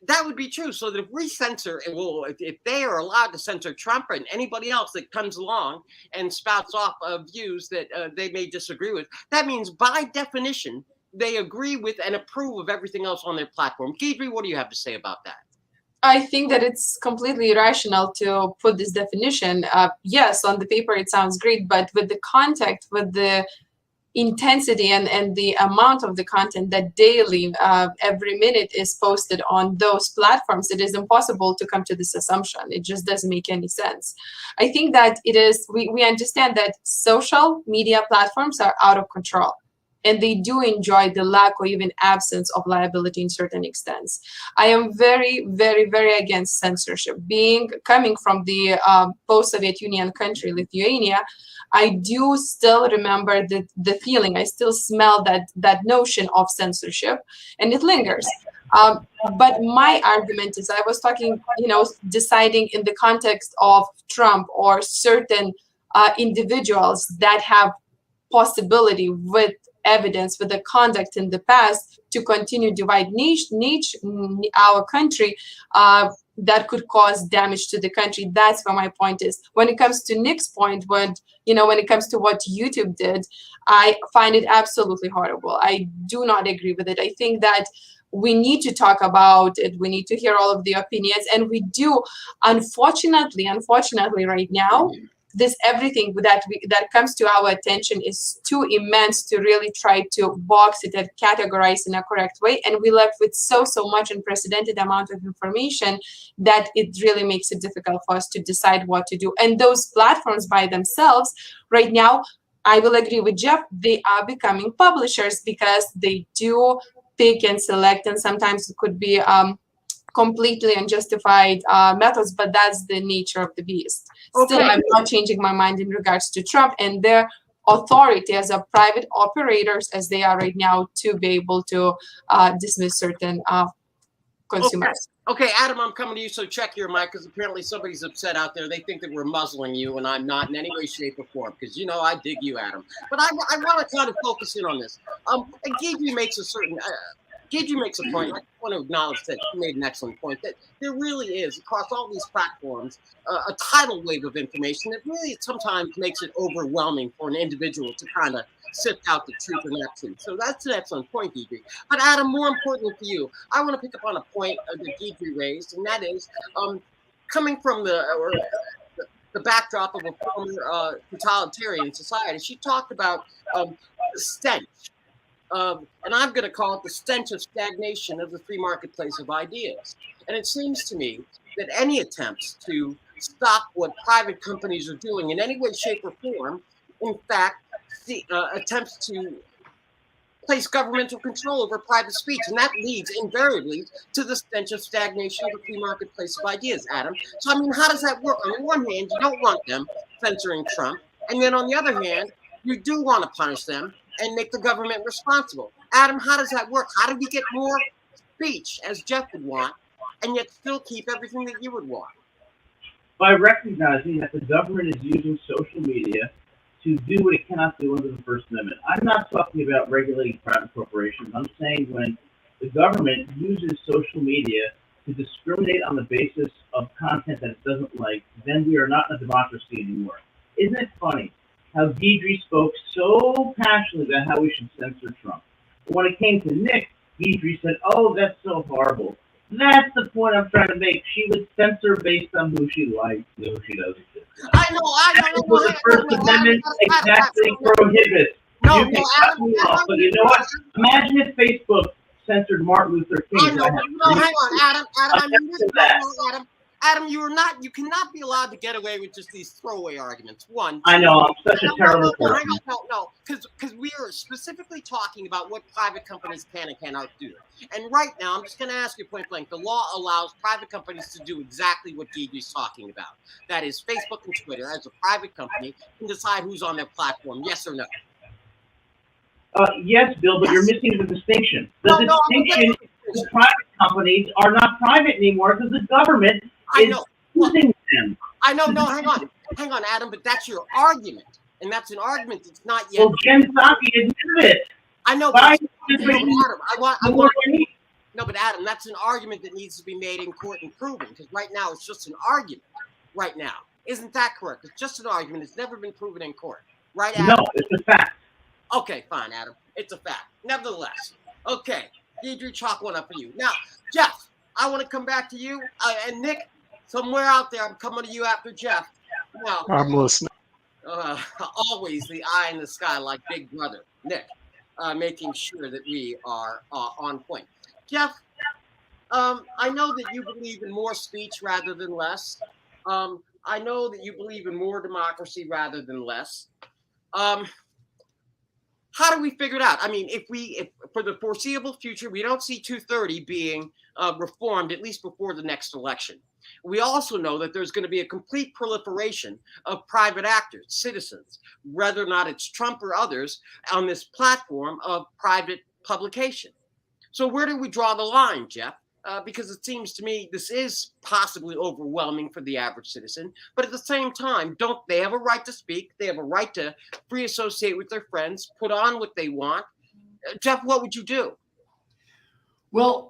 that would be true. So that if we censor, if they are allowed to censor Trump and anybody else that comes along and spouts off views that they may disagree with, that means by definition, they agree with and approve of everything else on their platform. Guidry, what do you have to say about that? I think that it's completely irrational to put this definition. Yes, on the paper it sounds great, but with the context, with the intensity and the amount of the content that daily, every minute is posted on those platforms, it is impossible to come to this assumption. It just doesn't make any sense. I think that we understand that social media platforms are out of control, and they do enjoy the lack or even absence of liability in certain extents. I am very, very, very against censorship. Coming from the post-Soviet Union country, Lithuania, I do still remember the feeling. I still smell that notion of censorship, and it lingers. But my argument is, I was talking, deciding in the context of Trump or certain individuals that have possibility with evidence, with the conduct in the past, to continue divide our country, that could cause damage to the country. That's where my point is. When it comes to Nick's point, when it comes to what YouTube did, I find it absolutely horrible. I do not agree with it. I think that we need to talk about it. We need to hear all of the opinions, and we do. Unfortunately, right now, this everything that comes to our attention is too immense to really try to box it and categorize in a correct way, and we left with so much unprecedented amount of information that it really makes it difficult for us to decide what to do. And those platforms by themselves right now, I will agree with Jeff, they are becoming publishers, because they do pick and select, and sometimes it could be completely unjustified methods, but that's the nature of the beast. Still, I'm not changing my mind in regards to Trump and their authority as a private operators, as they are right now, to be able to dismiss certain consumers. Okay, Adam, I'm coming to you, so check your mic, because apparently somebody's upset out there. They think that we're muzzling you, and I'm not in any way, shape, or form, because I dig you, Adam. But I want to kind of focus in on this. Guidry makes a point. I want to acknowledge that he made an excellent point, that there really is, across all these platforms, a tidal wave of information that really sometimes makes it overwhelming for an individual to kind of sift out the truth and not truth. So that's an excellent point, Guidry. But Adam, more importantly for you, I want to pick up on a point that Guidry raised, and that is coming from the backdrop of a former totalitarian society. She talked about the stench. And I'm going to call it the stench of stagnation of the free marketplace of ideas. And it seems to me that any attempts to stop what private companies are doing in any way, shape, or form, in fact, attempts to place governmental control over private speech. And that leads invariably to the stench of stagnation of the free marketplace of ideas, Adam. So, I mean, how does that work? On the one hand, you don't want them censoring Trump. And then on the other hand, you do want to punish them and make the government responsible. Adam, how does that work? How do we get more speech, as Jeff would want, and yet still keep everything that you would want? By recognizing that the government is using social media to do what it cannot do under the First Amendment. I'm not talking about regulating private corporations. I'm saying when the government uses social media to discriminate on the basis of content that it doesn't like, then we are not in a democracy anymore. Isn't it funny how Deidre spoke so passionately about how we should censor Trump? But when it came to Nick, Deidre said, "Oh, that's so horrible." That's the point I'm trying to make. She would censor based on who she likes and who she doesn't. I know. That's what the First Amendment exactly prohibits. No, You can cut me off, but you know what? Imagine if Facebook censored Martin Luther King. I know. No, hang on, Adam. Adam, you cannot be allowed to get away with just these throwaway arguments. One. I know, I'm such a terrible person. No, because we are specifically talking about what private companies can and cannot do. And right now, I'm just going to ask you point blank. The law allows private companies to do exactly what Deidre's talking about. That is, Facebook and Twitter, as a private company, can decide who's on their platform. Yes or no? Yes, Bill, but you're missing the distinction. The distinction is private companies are not private anymore because the government is using them. I know. No, hang on, Adam. But that's your argument, and that's an argument that's not yet. Well, Jen Psaki admitted it. I know. But No, but Adam, that's an argument that needs to be made in court and proven. Because right now it's just an argument. Right now, isn't that correct? It's just an argument. It's never been proven in court. Right, Adam? No, it's a fact. Okay, fine, Adam. It's a fact. Nevertheless, okay, Deidre, chalk one up for you. Now, Jeff, I want to come back to you. And Nick, somewhere out there, I'm coming to you after Jeff. Now, I'm listening. Always the eye in the sky like Big Brother, Nick, making sure that we are on point. Jeff, I know that you believe in more speech rather than less. I know that you believe in more democracy rather than less. How do we figure it out? I mean, if for the foreseeable future, we don't see 230 being reformed, at least before the next election. We also know that there's going to be a complete proliferation of private actors, citizens, whether or not it's Trump or others, on this platform of private publication. So where do we draw the line, Jeff? Because it seems to me this is possibly overwhelming for the average citizen. But at the same time, don't they have a right to speak? They have a right to free associate with their friends, put on what they want. Jeff, what would you do? Well,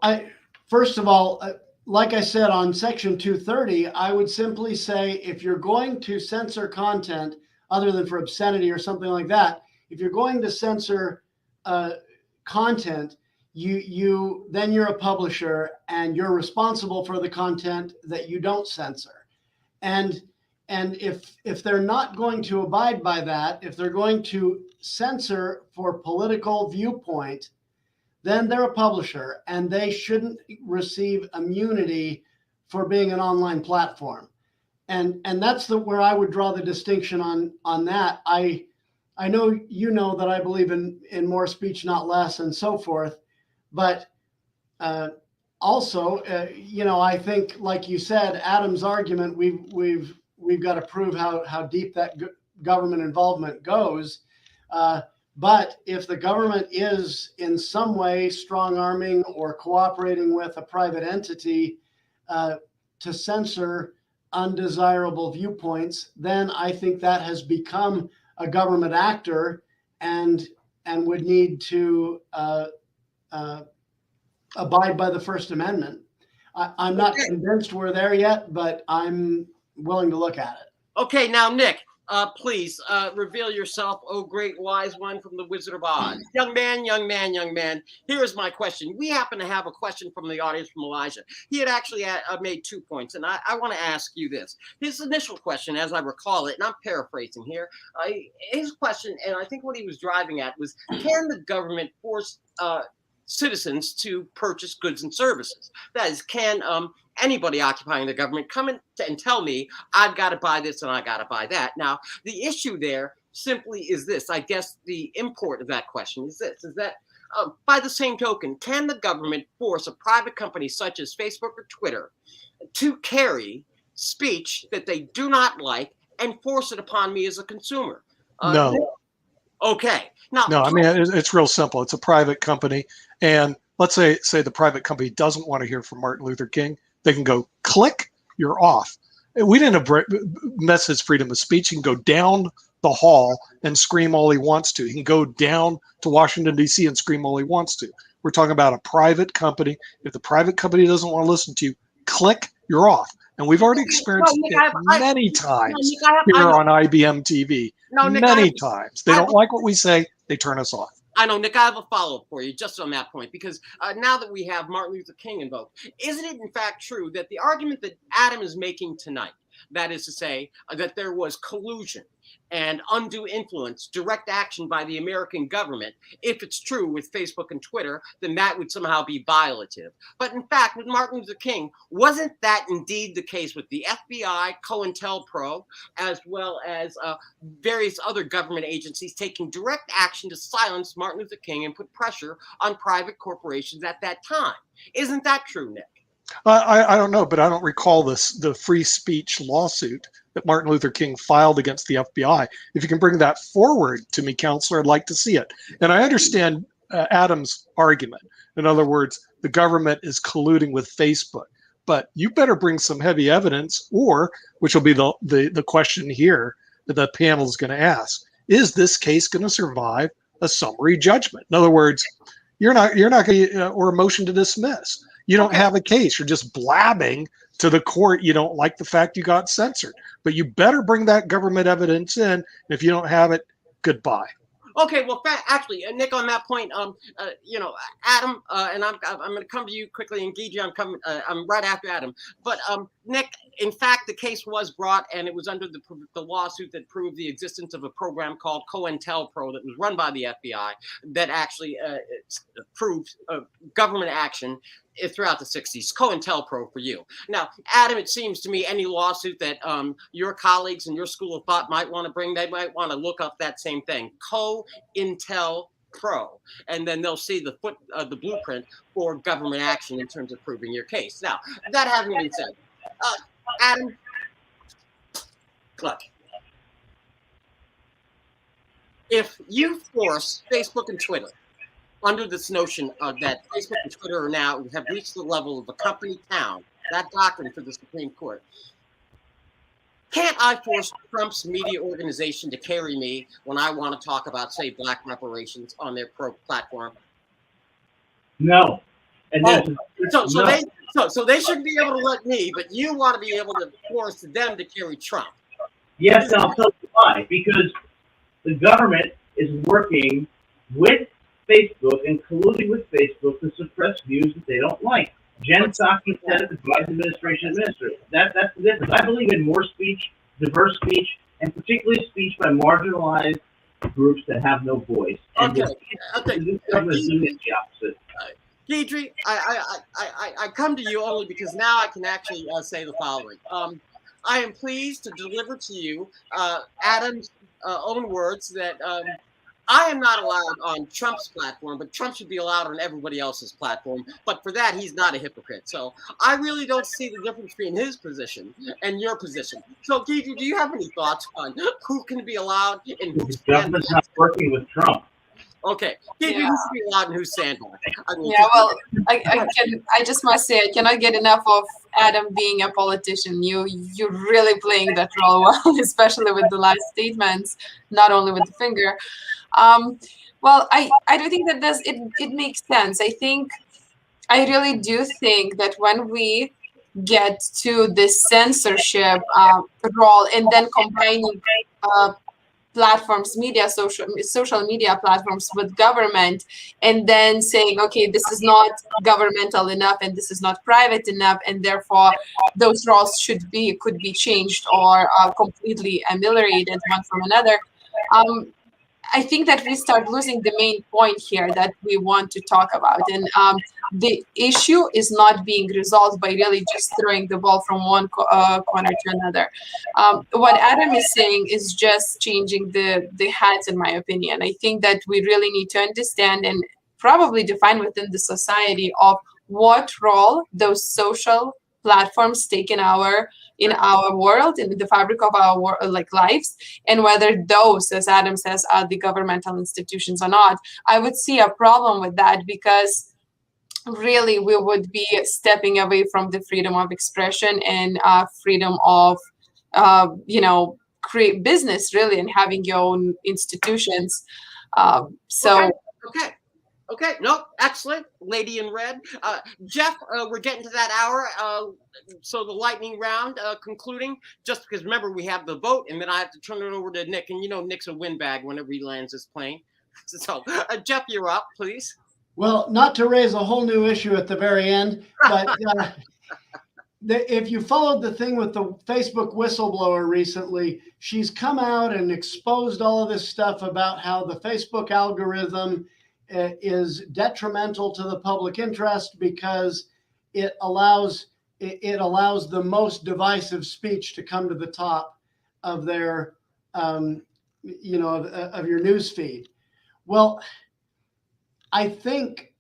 first of all, like I said on Section 230, I would simply say if you're going to censor content other than for obscenity or something like that, if you're going to censor content, then you're a publisher and you're responsible for the content that you don't censor. And if they're not going to abide by that, if they're going to censor for political viewpoint, then they're a publisher and they shouldn't receive immunity for being an online platform. And that's where I would draw the distinction on that. I know you know that I believe in more speech, not less, and so forth. But also, I think, like you said, Adam's argument, we've got to prove how deep that government involvement goes. But if the government is in some way strong-arming or cooperating with a private entity to censor undesirable viewpoints, then I think that has become a government actor and would need to abide by the First Amendment. I'm not convinced we're there yet, but I'm willing to look at it. Okay, now, Nick, please reveal yourself, oh great wise one from the Wizard of Oz. Young man, here is my question. We happen to have a question from the audience from Elijah. He had actually made 2 points, and I want to ask you this. His initial question, as I recall it, and I'm paraphrasing here, his question, and I think what he was driving at was, can the government force citizens to purchase goods and services. That is, can anybody occupying the government come in and tell me I've got to buy this and I got to buy that? Now, the issue there simply is this. I guess the import of that question is this: is that by the same token, can the government force a private company such as Facebook or Twitter to carry speech that they do not like and force it upon me as a consumer? No. Okay. Now, No, I mean, it's real simple. It's a private company. And let's say the private company doesn't want to hear from Martin Luther King. They can go, click, you're off. We didn't mess his freedom of speech. He can go down the hall and scream all he wants to. He can go down to Washington, D.C. and scream all he wants to. We're talking about a private company. If the private company doesn't want to listen to you, click, you're off. And we've already experienced it many times here on IBM TV. Many times. They don't like what we say, they turn us off. I know, Nick, I have a follow-up for you just on that point, because now that we have Martin Luther King invoked, isn't it in fact true that the argument that Adam is making tonight, that is to say, that there was collusion and undue influence, direct action by the American government, if it's true with Facebook and Twitter, then that would somehow be violative. But in fact, with Martin Luther King, wasn't that indeed the case with the FBI, COINTELPRO, as well as various other government agencies taking direct action to silence Martin Luther King and put pressure on private corporations at that time? Isn't that true, Nick? I don't know, but I don't recall the free speech lawsuit that Martin Luther King filed against the FBI. If you can bring that forward to me, Counselor, I'd like to see it. And I understand Adam's argument. In other words, the government is colluding with Facebook. But you better bring some heavy evidence, or, which will be the question here that the panel is going to ask, is this case going to survive a summary judgment? In other words, you're not going to, or a motion to dismiss. You don't have a case. You're just blabbing to the court. You don't like the fact you got censored, but you better bring that government evidence in. If you don't have it, goodbye. Okay, well, actually, Nick, on that point, Adam, and I'm going to come to you quickly, and Gigi, I'm right after Adam. But Nick, in fact, the case was brought, and it was under the lawsuit that proved the existence of a program called COINTELPRO that was run by the FBI that actually proved government action throughout the 60s. COINTELPRO for you. Now, Adam, it seems to me any lawsuit that your colleagues in your school of thought might want to bring, they might want to look up that same thing, COINTELPRO, and then they'll see the blueprint for government action in terms of proving your case. Now, that having been said, Adam, look, if you force Facebook and Twitter under this notion that Facebook and Twitter now have reached the level of a company town, that doctrine for the Supreme Court, can't I force Trump's media organization to carry me when I want to talk about, say, black reparations on their platform? No. And so they shouldn't be able to let me, but you want to be able to force them to carry Trump. Yes, and I'll tell you why. Because the government is working with Facebook and colluding with Facebook to suppress views that they don't like. Jen Psaki said it, the Biden administration administered. That's the difference. I believe in more speech, diverse speech, and particularly speech by marginalized groups that have no voice. And Okay. this government is doing the opposite. Deidre, I come to you only because now I can actually say the following. I am pleased to deliver to you Adam's own words that I am not allowed on Trump's platform, but Trump should be allowed on everybody else's platform. But for that, he's not a hypocrite. So I really don't see the difference between his position and your position. So, Gigi, do you have any thoughts on who can be allowed and who's The government's not working with Trump. Okay, Gigi, who should be allowed and who's sandbagged? Yeah, well, I just must say I cannot get enough of Adam being a politician. You're really playing that role well, especially with the last statements, not only with the finger. Well, I do think that it makes sense. I really do think that when we get to this censorship role and then combining platforms, social media platforms with government, and then saying, okay, this is not governmental enough and this is not private enough, and therefore those roles could be changed or completely ameliorated one from another. I think that we start losing the main point here that we want to talk about. And the issue is not being resolved by really just throwing the ball from one corner to another. What Adam is saying is just changing the hats, in my opinion. I think that we really need to understand and probably define within the society of what role those social platforms take in our world, in the fabric of our lives, and whether those, as Adam says, are the governmental institutions or not. I would see a problem with that, because really we would be stepping away from the freedom of expression and freedom of create business, really, and having your own institutions. Okay. No, excellent. Lady in red. Jeff, we're getting to that hour. So the lightning round concluding, just because remember we have the vote, and then I have to turn it over to Nick. And Nick's a windbag whenever he lands his plane. So Jeff, you're up, please. Well, not to raise a whole new issue at the very end, but if you followed the thing with the Facebook whistleblower recently, she's come out and exposed all of this stuff about how the Facebook algorithm is detrimental to the public interest because it allows the most divisive speech to come to the top of their of your news feed. Well, I think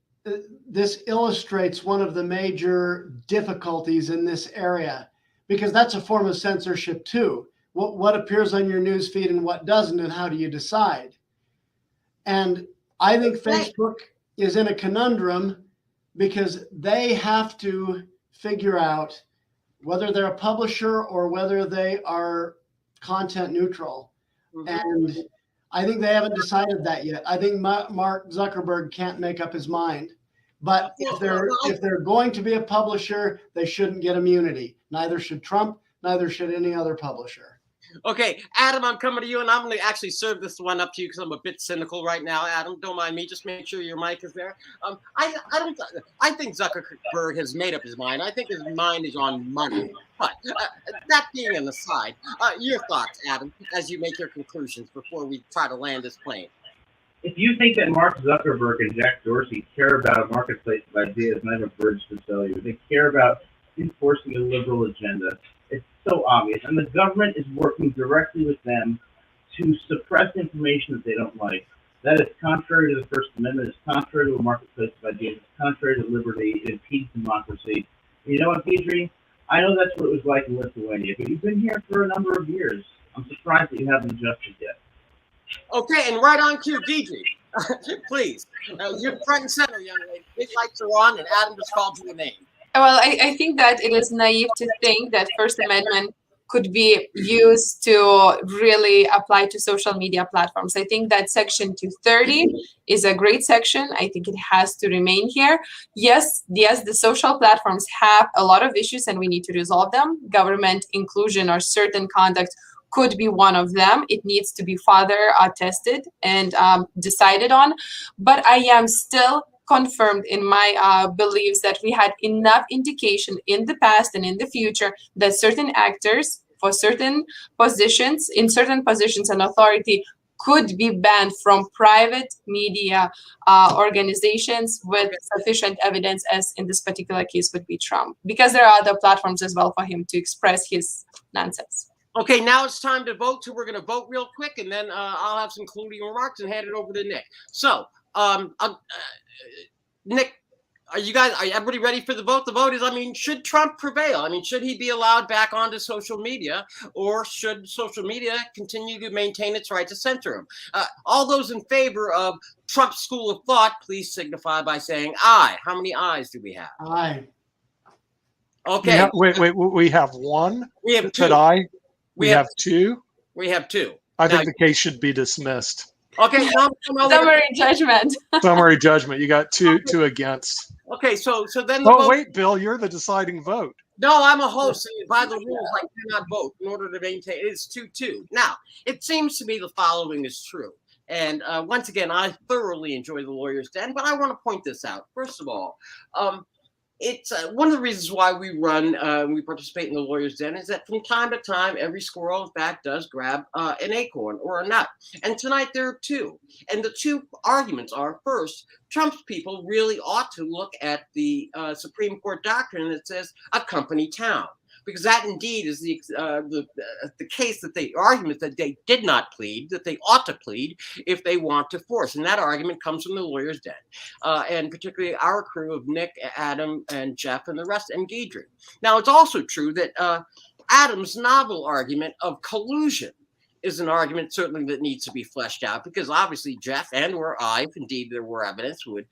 this illustrates one of the major difficulties in this area, because that's a form of censorship too. What appears on your news feed and what doesn't, and how do you decide? And I think Facebook is in a conundrum because they have to figure out whether they're a publisher or whether they are content neutral. Mm-hmm. And I think they haven't decided that yet. I think Mark Zuckerberg can't make up his mind. But if they're going to be a publisher, they shouldn't get immunity. Neither should Trump, neither should any other publisher. Okay, Adam, I'm coming to you, and I'm going to actually serve this one up to you because I'm a bit cynical right now. Adam, don't mind me. Just make sure your mic is there. I think Zuckerberg has made up his mind. I think his mind is on money. But that being an aside, your thoughts, Adam, as you make your conclusions before we try to land this plane. If you think that Mark Zuckerberg and Jack Dorsey care about a marketplace of ideas, and I have a bridge to sell you, they care about enforcing a liberal agenda. It's so obvious. And the government is working directly with them to suppress information that they don't like. That is contrary to the First Amendment. It's contrary to a marketplace of ideas. It's contrary to liberty. It impedes democracy. You know what, Deidre? I know that's what it was like in Lithuania, but you've been here for a number of years. I'm surprised that you haven't adjusted yet. Okay, and right on cue, Deidre. Please. You're front and center, young lady. Big lights are on, and Adam just called you a name. Well, I think that it is naive to think that First Amendment could be used to really apply to social media platforms. I think that Section 230 is a great section. I think it has to remain here. Yes, the social platforms have a lot of issues and we need to resolve them. Government inclusion or certain conduct could be one of them. It needs to be further tested and decided on. But I am still confirmed in my beliefs that we had enough indication in the past and in the future that certain actors for certain positions, in certain positions and authority, could be banned from private media organizations with sufficient evidence, as in this particular case would be Trump, because there are other platforms as well for him to express his nonsense. Okay, now it's time to vote. So we're going to vote real quick, and then I'll have some concluding remarks and hand it over to Nick. So, Nick, are everybody ready for the vote? The vote is, should Trump prevail? Should he be allowed back onto social media, or should social media continue to maintain its right to censor him? All those in favor of Trump's school of thought, please signify by saying aye. How many ayes do we have? Aye. Okay. We have one. We have two. Said aye. We have two. We have two. I think the case should be dismissed. Okay. Summary judgment. Summary judgment. You got two against. Okay, so then the vote. Wait, Bill, you're the deciding vote. No, I'm a host. By the rules, I cannot vote in order to maintain. It's 2-2. Now, it seems to me the following is true. And once again, I thoroughly enjoy the Lawyer's Den, but I want to point this out. First of all, it's one of the reasons why we run, we participate in the Lawyer's Den is that from time to time, every squirrel, in fact, does grab an acorn or a nut. And tonight there are two. And the two arguments are, first, Trump's people really ought to look at the Supreme Court doctrine that says a company town, because that indeed is the case, that the argument that they did not plead, that they ought to plead if they want to force. And that argument comes from the Lawyer's Den, and particularly our crew of Nick, Adam, and Jeff, and the rest, and Deidre. Now, it's also true that Adam's novel argument of collusion is an argument certainly that needs to be fleshed out, because obviously Jeff and or I, if indeed there were evidence, would,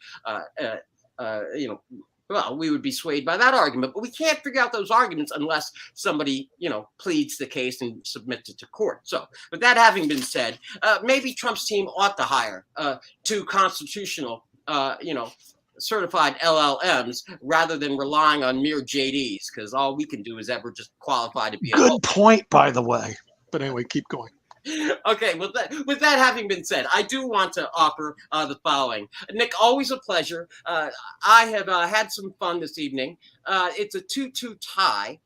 well, we would be swayed by that argument. But we can't figure out those arguments unless somebody, pleads the case and submits it to court. So, with that having been said, maybe Trump's team ought to hire two constitutional, certified LLMs rather than relying on mere JDs, because all we can do is ever just qualify to be a Good point, by the way. But anyway, keep going. Okay, with that having been said, I do want to offer the following. Nick, always a pleasure. I have had some fun this evening. It's a 2-2 tie,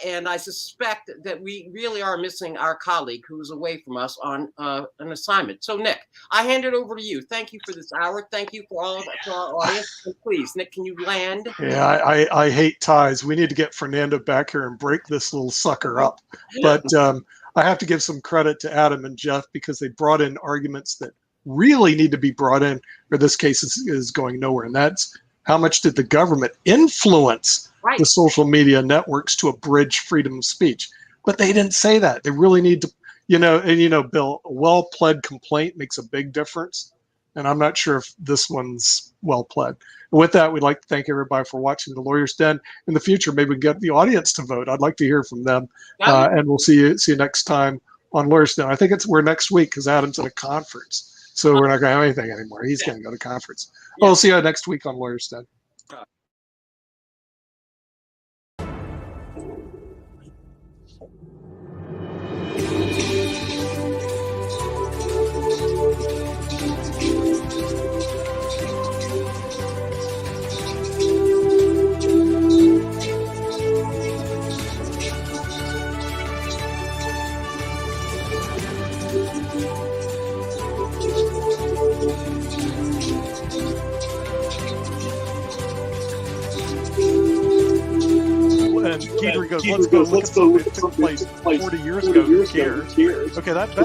and I suspect that we really are missing our colleague who is away from us on an assignment. So, Nick, I hand it over to you. Thank you for this hour. Thank you for all of our audience. And please, Nick, can you land? Yeah, I hate ties. We need to get Fernando back here and break this little sucker up. But I have to give some credit to Adam and Jeff, because they brought in arguments that really need to be brought in, or this case is going nowhere. And that's, how much did the government influence the social media networks to abridge freedom of speech? But they didn't say that. They really need to, Bill, a well-pled complaint makes a big difference. And I'm not sure if this one's well-pled. And with that, we'd like to thank everybody for watching the Lawyer's Den. In the future, maybe we can get the audience to vote. I'd like to hear from them. And we'll see you next time on Lawyer's Den. I think we're next week, because Adam's at a conference. So we're not going to have anything anymore. He's going to go to conference. Yeah. We'll see you next week on Lawyer's Den. Deidre goes, let's go look at something that took place 40 years ago. Who cares? Okay, that's